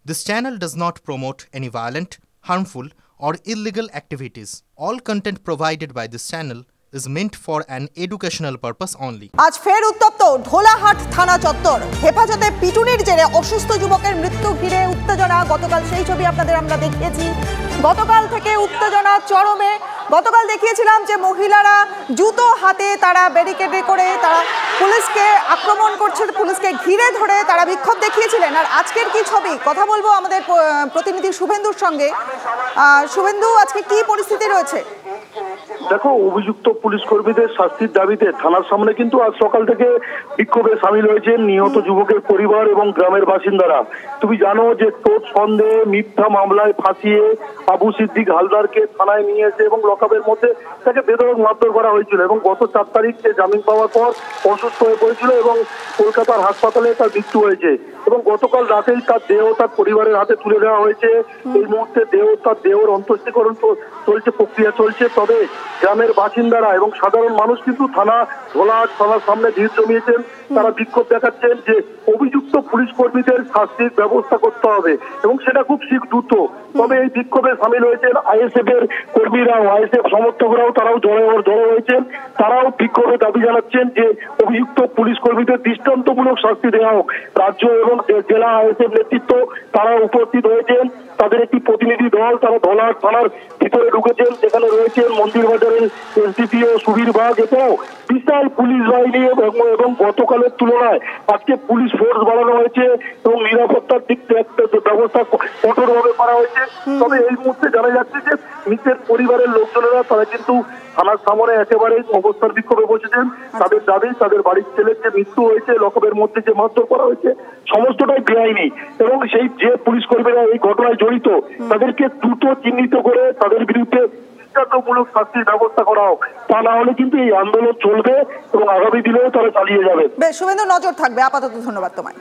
This channel does not promote any violent, harmful, or illegal activities. All content provided by this channel is meant for an educational purpose only. আজ ফের উত্তপ্ত ঢোলাহাট থানা চত্বর। হেফাজতে পিটুনির জেরে অসুস্থ যুবকের মৃত্যু ঘিরে উত্তেজনা। গতকাল সেই ছবি আপনাদের আমরা দেখিয়েছি। গতকাল থেকে উত্তেজনা চরমে। গতকাল দেখিয়েছিলাম যে মহিলারা জুতো হাতে তারা ব্যারিকেডে করে তারা পুলিশকে আক্রমণ করছে, পুলিশকে ঘিরে ধরে তারা বিক্ষোভ দেখিয়েছিলেন। আর আজকের কি ছবি, কথা বলবো আমাদের প্রতিনিধি শুভেন্দুর সঙ্গে। শুভেন্দু, আজকে কি পরিস্থিতি রয়েছে? দেখো, অভিযুক্ত পুলিশ কর্মীদের শাস্তির দাবিতে থানার সামনে কিন্তু আজ সকাল থেকে বিক্ষোভে সামিল হয়েছেন নিহত যুবকের পরিবার এবং গ্রামের বাসিন্দারা। তুমি জানো যে তোর সন্দেহে মিথ্যা মামলায় ফাঁসিয়ে আবু সিদ্দিক হালদারকে থানায় নিয়ে এসে এবং লকআপের মধ্যে তাকে বেধড়ক মারধর করা হয়েছিল এবং গত 4 তারিখ সে জামিন পাওয়ার পর অসুস্থ হয়ে পড়েছিল এবং কলকাতার হাসপাতালে তার মৃত্যু হয়েছে এবং গতকাল রাতেই তার দেহ তার পরিবারের হাতে তুলে দেওয়া হয়েছে। এই মুহূর্তে তার দেহর অন্ত্যেষ্টিকরণ চলছে, প্রক্রিয়া চলছে। তবে গ্রামের বাসিন্দারা এবং সাধারণ মানুষ কিন্তু ঢোলাহাট থানার সামনে ভিড় জমিয়েছেন। তারা বিক্ষোভ দেখাচ্ছেন যে অভিযুক্ত পুলিশ কর্মীদের শাস্তির ব্যবস্থা করতে হবে এবং সেটা খুব দ্রুত। তবে এই বিক্ষোভে সামিল হয়েছেন আইএসএফ এর কর্মীরাও, আইএসএফ সমর্থকরাও, তারাও জড়ো হয়েছেন। তারাও বিক্ষোভে দাবি জানাচ্ছেন যে অভিযুক্ত পুলিশ কর্মীদের দৃষ্টান্তমূলক শাস্তি দেওয়া হোক। রাজ্য এবং জেলা আইএসএফ নেতৃত্ব তারা উপস্থিত হয়েছেন। তাদের একটি প্রতিনিধি দল তারা ঢোলাহাট থানার ভিতরে ঢুকেছেন, যেখানে রয়েছেন মন্দির বাজারের এসডিপিও সুবীর বাগ এছাড়াও বিশাল পুলিশ বাহিনী এবং গতকালের তুলনায় আজকে পুলিশ ফোর্স বাড়ানো হয়েছে এবং নিরাপত্তার দিক থেকে একটা ব্যবস্থা কঠোরভাবে করা হয়েছে। তবে এই মুহূর্তে জানা যাচ্ছে যে মৃতের পরিবারের লোকজনেরা তারা কিন্তু থানার সামনে একেবারে অবস্থার বিক্ষোভে বসেছেন। তাদের দাবি, তাদের বাড়ির ছেলের যে মৃত্যু হয়েছে, লকআপের মধ্যে যে মারধর করা হয়েছে, সমস্তটাই বেআইনি এবং সেই যে পুলিশ কর্মীরা এই ঘটনায় জড়িত তাদেরকে দ্রুত চিহ্নিত করে তাদের বিরুদ্ধে দৃষ্টান্তমূলক শাস্তির ব্যবস্থা করা হোক। তা না হলে কিন্তু এই আন্দোলন চলবে এবং আগামী দিনেও তারা চালিয়ে যাবে। শুভেন্দু, নজর থাকবে। আপাতত ধন্যবাদ তোমায়।